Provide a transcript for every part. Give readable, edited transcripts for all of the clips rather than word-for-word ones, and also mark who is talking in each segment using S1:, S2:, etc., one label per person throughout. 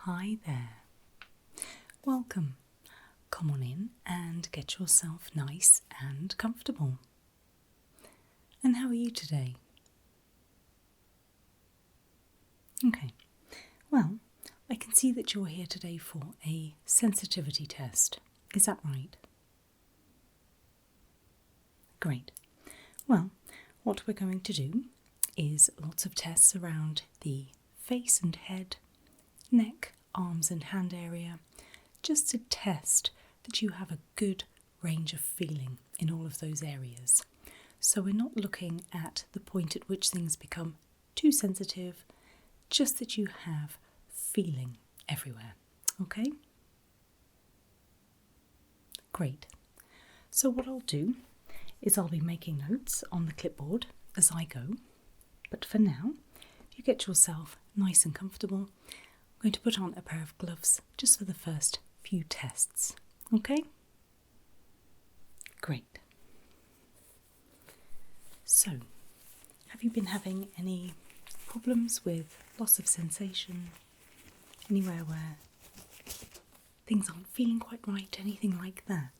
S1: Hi there. Welcome. Come on in and get yourself nice and comfortable. And how are you today? Okay. Well, I can see that you're here today for a sensitivity test. Is that right? Great. Well, what we're going to do is lots of tests around the face and head, neck, arms and hand area, just to test that you have a good range of feeling in all of those areas. So we're not looking at the point at which things become too sensitive, just that you have feeling everywhere. Okay? Great. So what I'll do is I'll be making notes on the clipboard as I go. But for now, if you get yourself nice and comfortable, I'm going to put on a pair of gloves just for the first few tests. Okay? Great. So, have you been having any problems with loss of sensation? Anywhere where things aren't feeling quite right? Anything like that?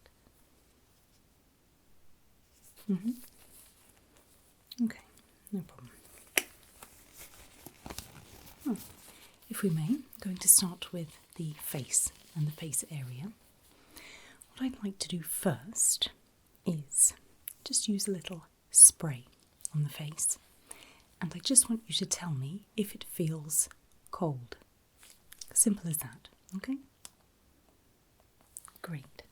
S1: Okay, no problem. If we may, I'm going to start with the face and the face area. What I'd like to do first is just use a little spray on the face, and I just want you to tell me if it feels cold. Simple as that, okay? Great.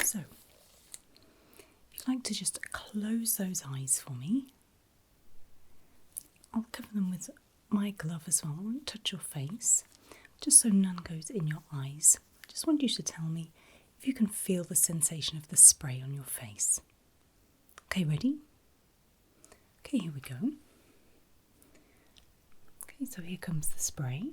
S1: So, if you'd like to just close those eyes for me, I'll cover them with my glove as well. I won't touch your face, just so none goes in your eyes. I just want you to tell me if you can feel the sensation of the spray on your face. Okay, ready? Okay, here we go. Okay, so here comes the spray.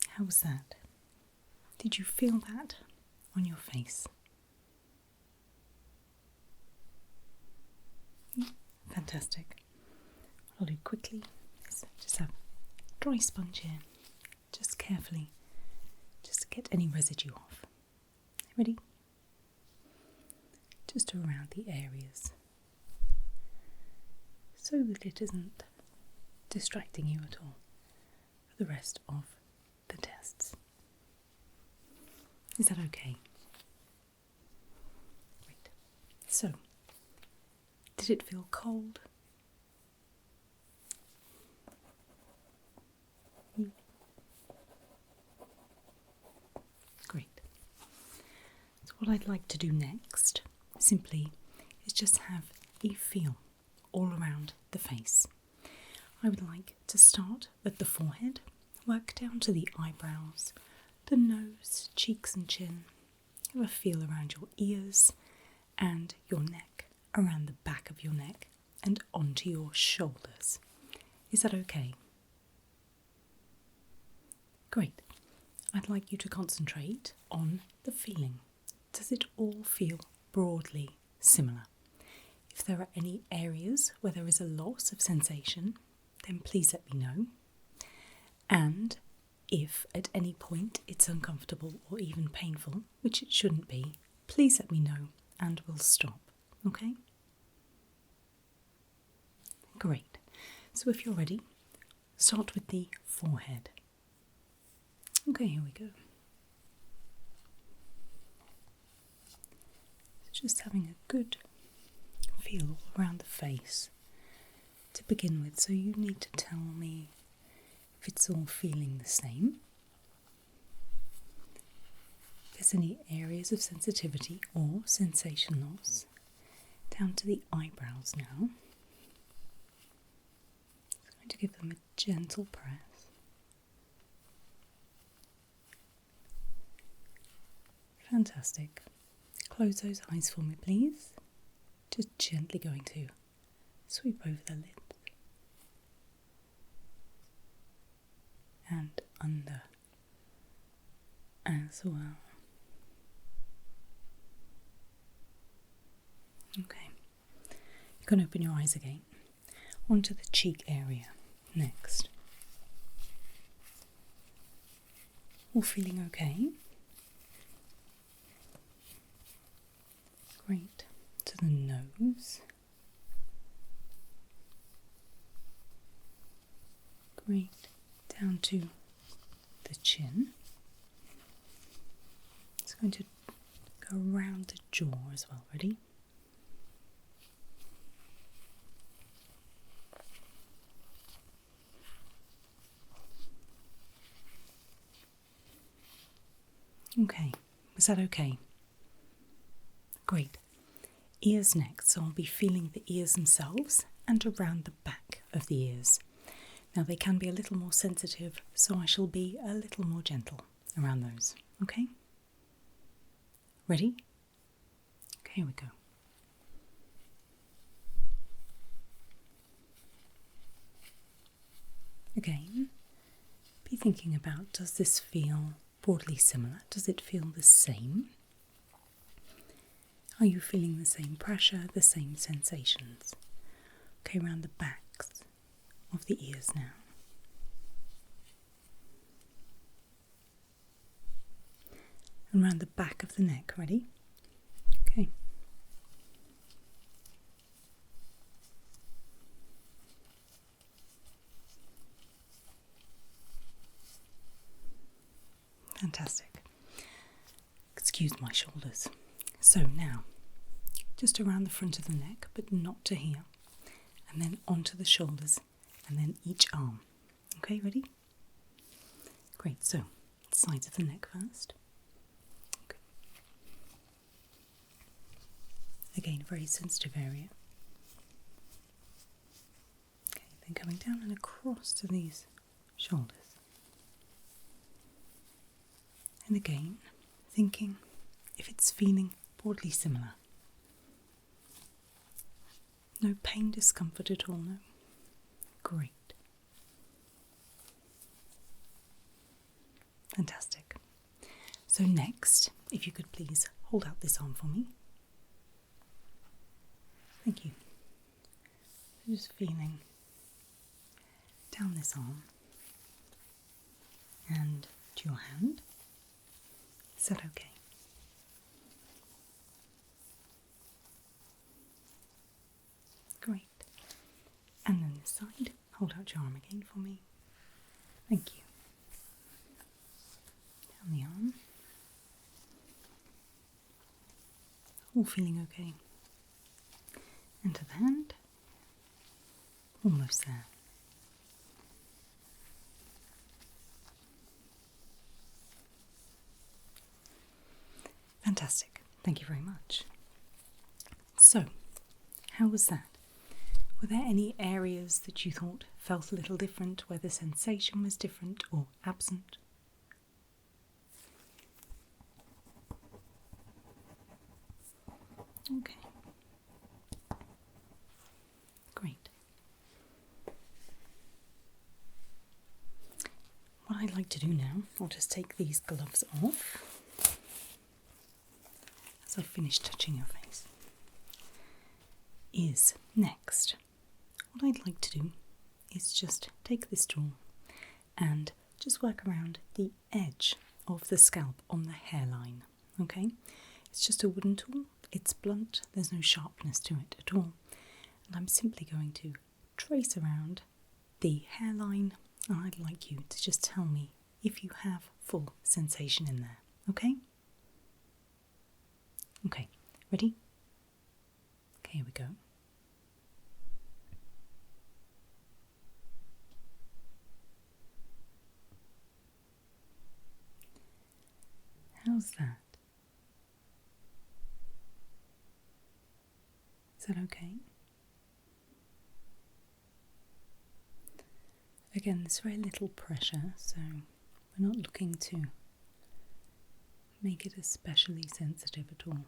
S1: How was that? Did you feel that on your face? Fantastic. What I'll do quickly is just have a dry sponge here, just carefully, just to get any residue off. Ready? Just around the areas, so that it isn't distracting you at all for the rest of the tests. Is that okay? Great. So, did it feel cold? Great. So what I'd like to do next, simply, is just have a feel all around the face. I would like to start at the forehead, work down to the eyebrows, the nose, cheeks and chin. Have a feel around your ears and your neck, around the back of your neck and onto your shoulders. Is that okay? Great. I'd like you to concentrate on the feeling. Does it all feel broadly similar? If there are any areas where there is a loss of sensation, then please let me know. And if at any point it's uncomfortable or even painful, which it shouldn't be, please let me know and we'll stop, okay? Great. So if you're ready, start with the forehead. Okay, here we go. So just having a good feel all around the face to begin with. So you need to tell me if it's all feeling the same. If there's any areas of sensitivity or sensation loss. Down to the eyebrows now. I'm going to give them a gentle press. Fantastic. Close those eyes for me, please. Just gently going to sweep over the lips and under as well. Going to open your eyes again. Onto the cheek area next. All feeling okay? Great. To the nose. Great. Down to the chin. It's going to go around the jaw as well. Ready? Okay, was that okay? Great. Ears next, so I'll be feeling the ears themselves and around the back of the ears. Now they can be a little more sensitive, so I shall be a little more gentle around those, okay? Ready? Okay, here we go. Again, be thinking about, does this feel broadly similar? Does it feel the same? Are you feeling the same pressure, the same sensations? Okay, around the backs of the ears now. And around the back of the neck, ready? Okay. Fantastic. Excuse my shoulders. So now, just around the front of the neck, but not to here, and then onto the shoulders, and then each arm. Okay, ready? Great, so sides of the neck first. Okay. Again, a very sensitive area. Okay, then coming down and across to these shoulders. And again, thinking if it's feeling broadly similar. No pain, discomfort at all, no? Great. Fantastic. So next, if you could please hold out this arm for me. Thank you. Just feeling down this arm and to your hand. Is that okay? Great. And then this side, hold out your arm again for me. Thank you. Down the arm. All feeling okay. And to the hand. Almost there. Fantastic. Thank you very much. So, how was that? Were there any areas that you thought felt a little different, where the sensation was different or absent? Okay. Great. What I'd like to do now, I'll just take these gloves off as I finish touching your face, is next. What I'd like to do is just take this tool and just work around the edge of the scalp on the hairline, okay? It's just a wooden tool, it's blunt, there's no sharpness to it at all. And I'm simply going to trace around the hairline, and I'd like you to just tell me if you have full sensation in there, okay? Okay, ready? Okay, here we go. How's that? Is that okay? Again, there's very little pressure, so we're not looking to make it especially sensitive at all.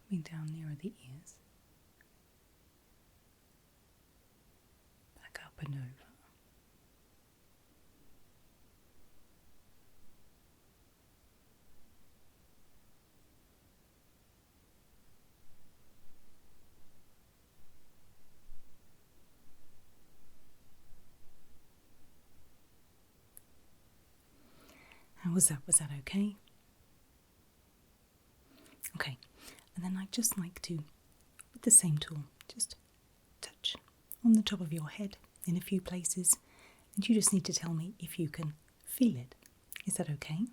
S1: Coming down nearer the ears. Back up and over. How was that? Was that okay? Okay, and then I'd just like to, with the same tool, just touch on the top of your head in a few places, and you just need to tell me if you can feel it. Is that okay?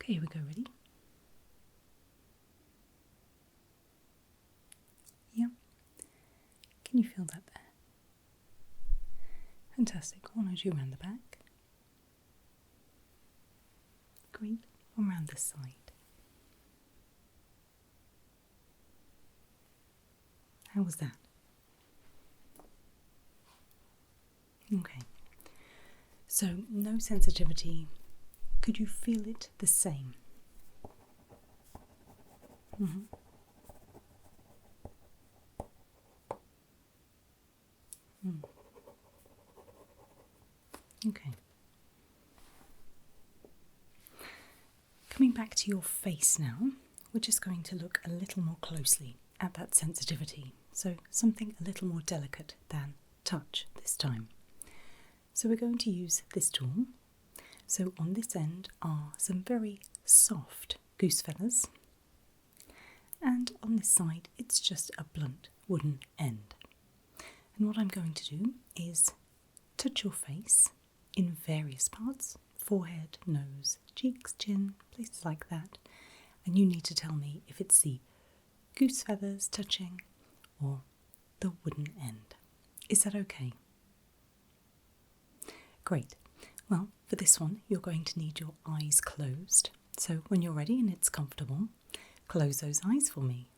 S1: Okay, here we go, ready? Yeah. Can you feel that there? Fantastic. One or two around the back. Great. One around this side. How was that? Okay. So, no sensitivity. Could you feel it the same? Mm-hmm. Okay. Coming back to your face now, we're just going to look a little more closely at that sensitivity. So something a little more delicate than touch this time. So we're going to use this tool. So on this end are some very soft goose feathers. And on this side, it's just a blunt wooden end. And what I'm going to do is touch your face in various parts, forehead, nose, cheeks, chin, places like that. And you need to tell me if it's the goose feathers touching or the wooden end. Is that okay? Great. Well, for this one, you're going to need your eyes closed. So when you're ready and it's comfortable, close those eyes for me.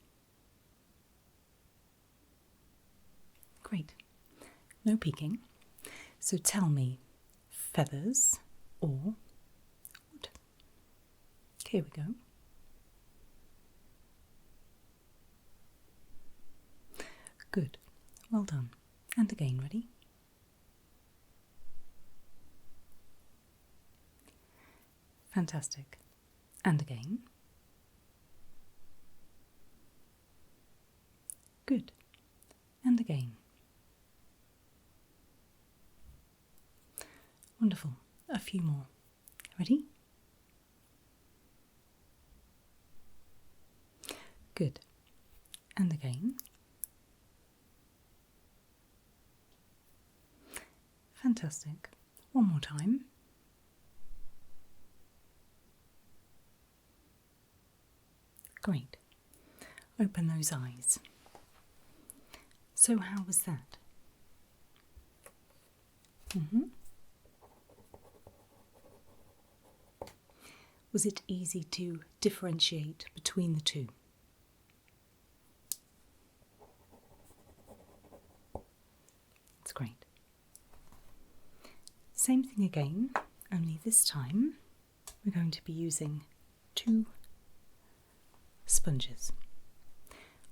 S1: Great. No peeking. So tell me, feathers or wood? Here we go. Good. Well done. And again, ready? Fantastic. And again. Good. And again. Wonderful. A few more. Ready? Good. And again. Fantastic. One more time. Great. Open those eyes. So how was that? Was it easy to differentiate between the two? That's great. Same thing again, only this time we're going to be using two sponges.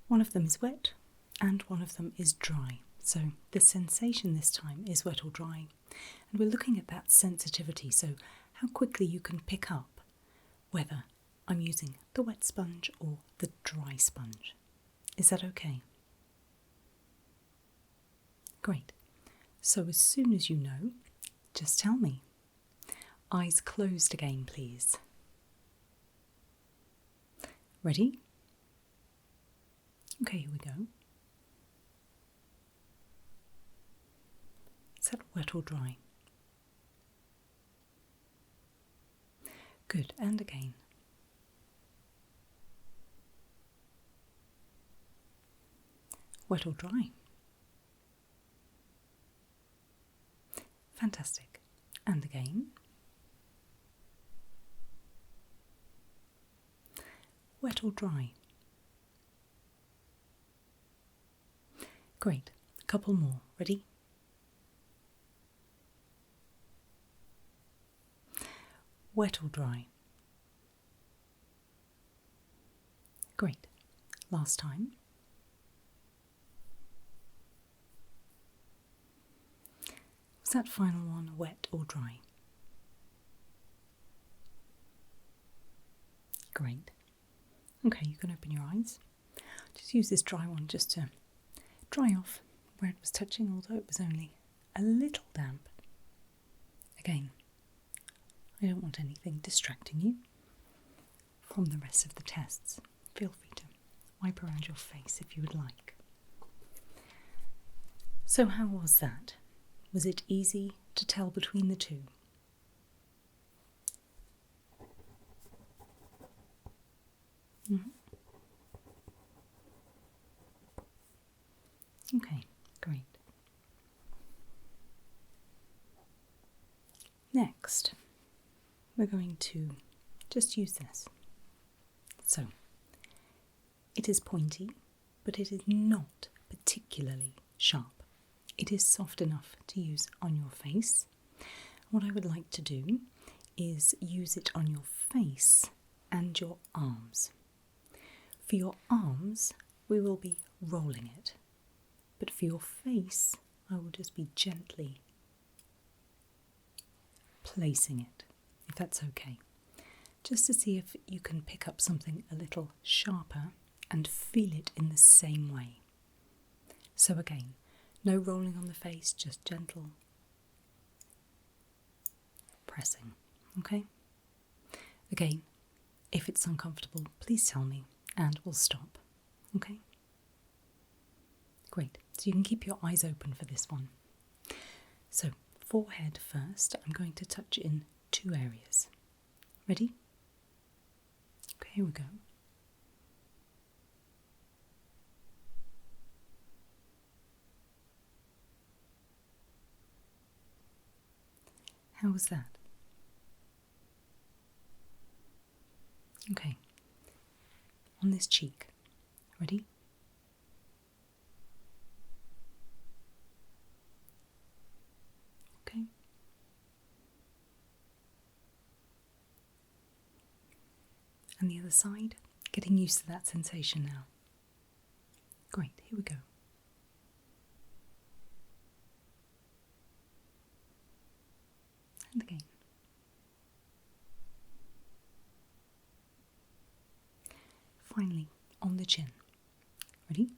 S1: One of them is wet and one of them is dry. So the sensation this time is wet or dry. And we're looking at that sensitivity, so how quickly you can pick up whether I'm using the wet sponge or the dry sponge. Is that okay? Great. So as soon as you know, just tell me. Eyes closed again, please. Ready? Okay, here we go. Is that wet or dry? Good, and again. Wet or dry? Fantastic. And again. Wet or dry? Great. A couple more. Ready? Wet or dry? Great. Last time. Was that final one wet or dry? Great. Okay, you can open your eyes. Just use this dry one just to dry off where it was touching, although it was only a little damp. Again, I don't want anything distracting you from the rest of the tests. Feel free to wipe around your face if you would like. So how was that? Was it easy to tell between the two? Okay, great. Next, we're going to just use this. So, it is pointy, but it is not particularly sharp. It is soft enough to use on your face. What I would like to do is use it on your face and your arms. For your arms, we will be rolling it, but for your face, I will just be gently placing it, if that's okay, just to see if you can pick up something a little sharper and feel it in the same way. So again, no rolling on the face, just gentle pressing, okay? Again, if it's uncomfortable, please tell me and we'll stop, okay? Great, so you can keep your eyes open for this one. So, forehead first, I'm going to touch in 2 areas. Ready? Okay, here we go. How was that? Okay, on this cheek. Ready? Okay. And the other side, getting used to that sensation now. Great, here we go. And again. Finally, on the chin. Ready?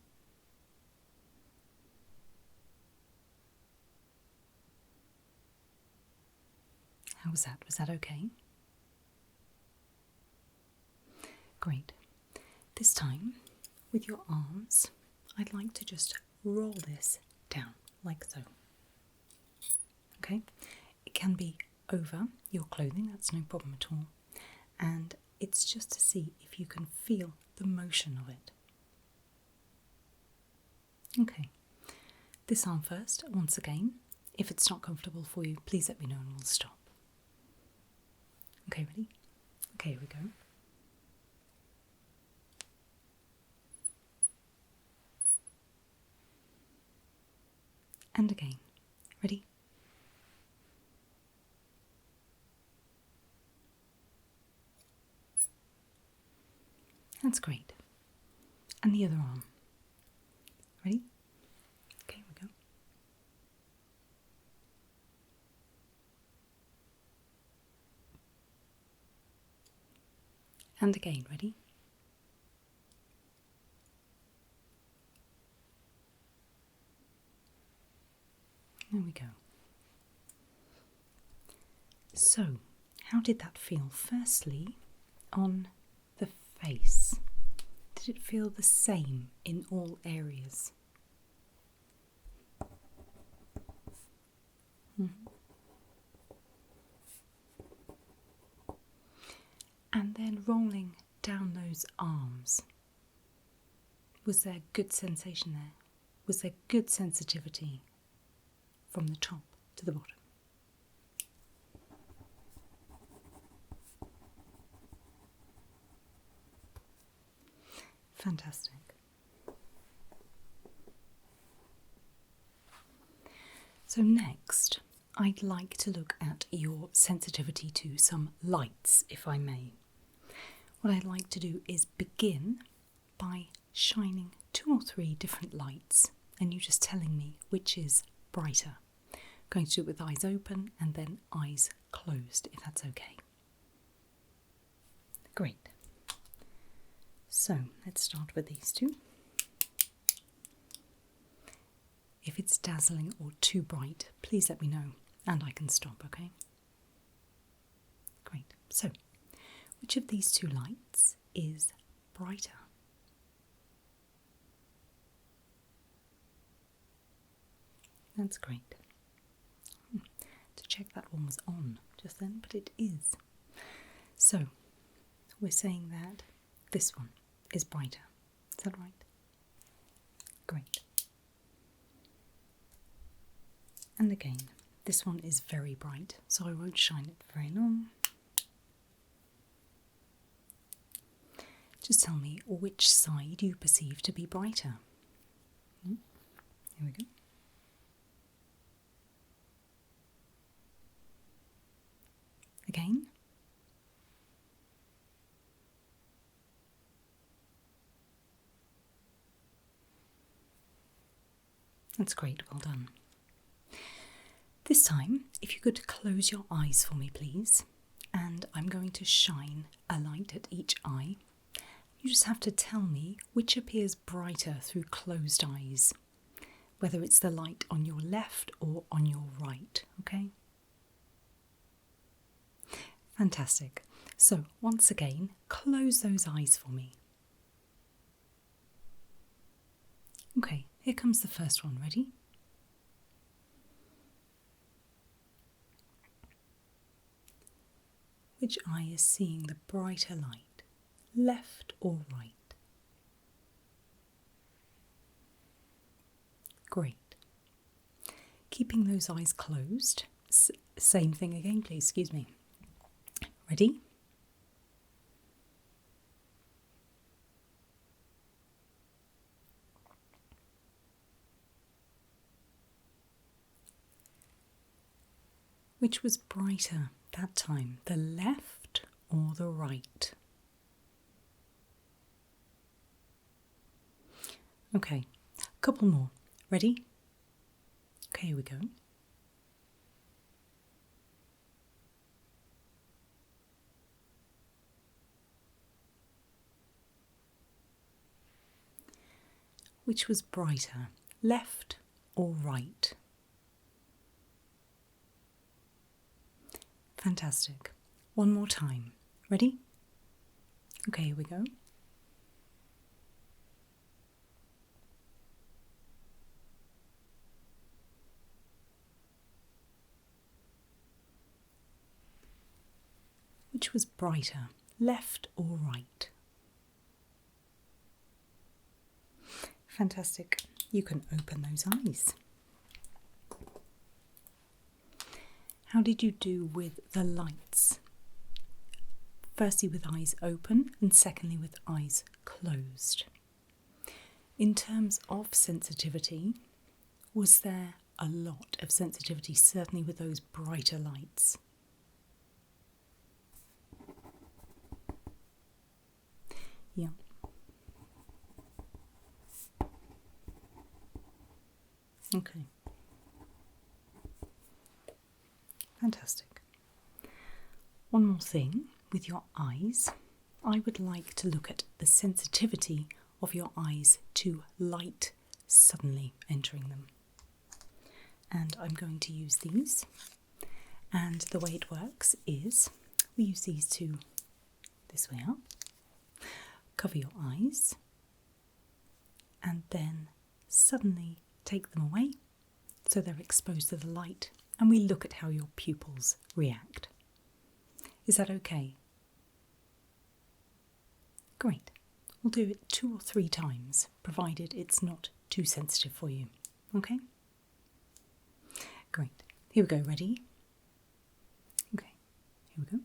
S1: How was that? Was that okay? Great. This time, with your arms, I'd like to just roll this down, like so. Okay? It can be over your clothing, that's no problem at all. And it's just to see if you can feel the motion of it. Okay. This arm first, once again. If it's not comfortable for you, please let me know and we'll stop. Okay, ready? Okay, here we go. And again. Ready? That's great. And the other arm. Ready? Okay, here we go. And again, ready? There we go. So, how did that feel? Firstly, on the face. Did it feel the same in all areas? And then rolling down those arms. Was there good sensation there? Was there good sensitivity from the top to the bottom? Fantastic. So next, I'd like to look at your sensitivity to some lights, if I may. What I'd like to do is begin by shining 2 or 3 different lights and you just telling me which is brighter. I'm going to do it with eyes open and then eyes closed, if that's okay. Great. So let's start with these 2. If it's dazzling or too bright, please let me know and I can stop, okay? So, which of these two lights is brighter? That's great. To check that one was on just then, but it is. So, we're saying that this one is brighter. Is that right? Great. And again, this one is very bright, so I won't shine it very long. Just tell me which side you perceive to be brighter. Here we go. Again. That's great, well done. This time, if you could close your eyes for me, please, and I'm going to shine a light at each eye. You just have to tell me which appears brighter through closed eyes, whether it's the light on your left or on your right, okay? Fantastic. So, once again, close those eyes for me. Okay, here comes the first one. Ready? Which eye is seeing the brighter light, left or right? Great. Keeping those eyes closed. Same thing again, please. Excuse me. Ready? Which was brighter that time, the left or the right? Okay, a couple more. Ready? Okay, here we go. Which was brighter, left or right? Fantastic. One more time. Ready? Okay, here we go. Which was brighter, left or right? Fantastic. You can open those eyes. How did you do with the lights? Firstly with eyes open and secondly with eyes closed. In terms of sensitivity, was there a lot of sensitivity, certainly with those brighter lights? Yeah. Okay. Fantastic. One more thing with your eyes. I would like to look at the sensitivity of your eyes to light suddenly entering them. And I'm going to use these. And the way it works is we use these to, this way up, cover your eyes, and then suddenly take them away so they're exposed to the light, and we look at how your pupils react. Is that okay? Great. We'll do it 2 or 3 times, provided it's not too sensitive for you. Okay? Great. Here we go. Ready? Okay. Here we go.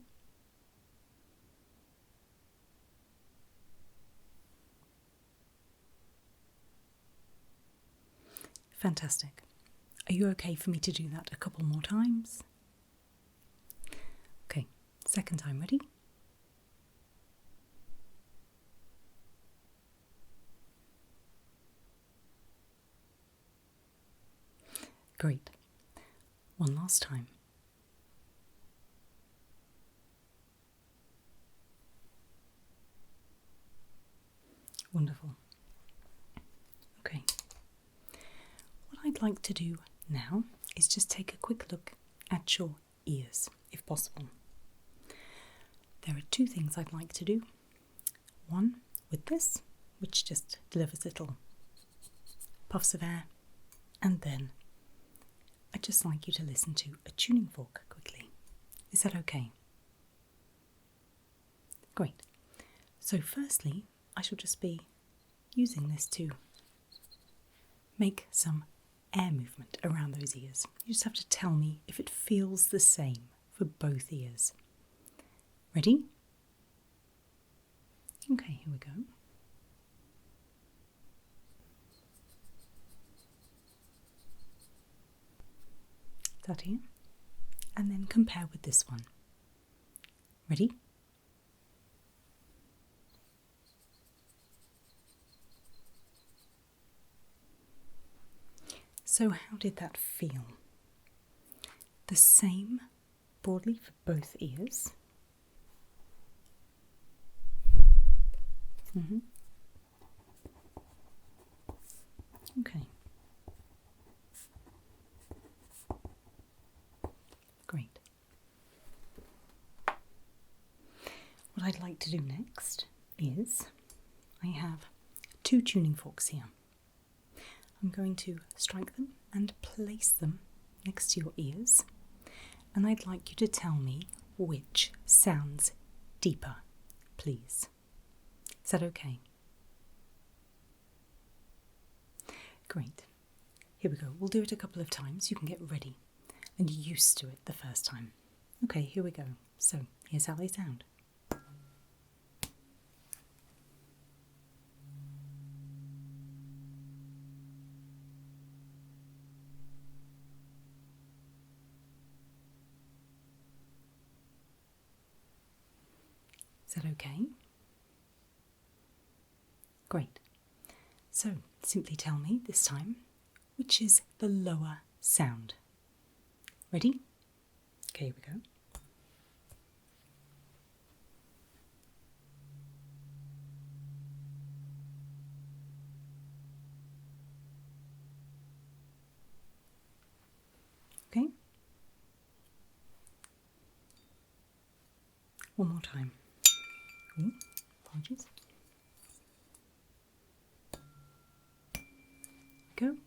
S1: Fantastic. Are you okay for me to do that a couple more times? Okay, second time, ready? Great. One last time. Wonderful. Okay. What I'd like to do now is just take a quick look at your ears, if possible. there are two things I'd like to do. One with this, which just delivers little puffs of air, and then I'd just like you to listen to a tuning fork quickly. Is that okay? Great. So firstly, I shall just be using this to make some air movement around those ears. You just have to tell me if it feels the same for both ears. Ready? Okay, here we go. That here. And then compare with this one. Ready? So how did that feel? The same broadly for both ears. Okay. Great. What I'd like to do next is I have two tuning forks here. I'm going to strike them and place them next to your ears, and I'd like you to tell me which sounds deeper, please. Is that okay? Great. Here we go. We'll do it a couple of times. You can get ready and used to it the first time. Okay, here we go. So here's how they sound. Is that okay? Great. So simply tell me this time which is the lower sound. Ready? Okay, here we go. Okay. One more time. Ooh, apologies. Go.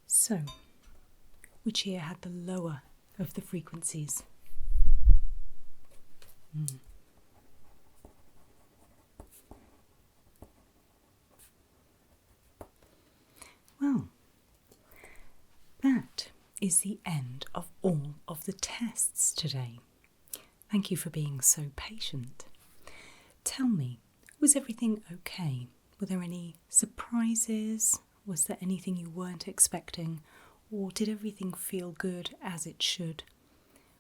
S1: So, which ear had the lower of the frequencies? Well, that is the end of all of the tests today. Thank you for being so patient. Tell me, was everything okay? Were there any surprises? Was there anything you weren't expecting? Or did everything feel good as it should?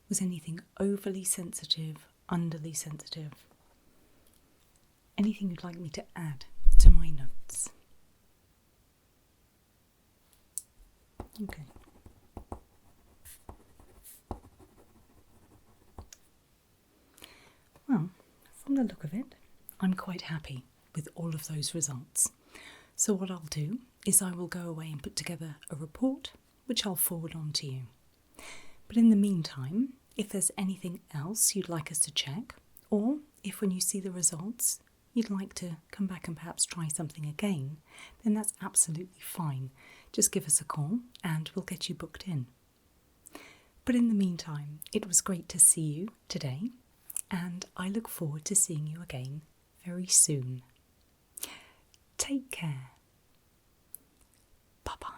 S1: Was anything overly sensitive, underly sensitive? Anything you'd like me to add to my notes? Okay. Well, from the look of it, I'm quite happy with all of those results. So what I'll do is I will go away and put together a report, which I'll forward on to you. But in the meantime, if there's anything else you'd like us to check, or if when you see the results you'd like to come back and perhaps try something again, then that's absolutely fine. Just give us a call and we'll get you booked in. But in the meantime, it was great to see you today, and I look forward to seeing you again very soon. Take care. Bye-bye.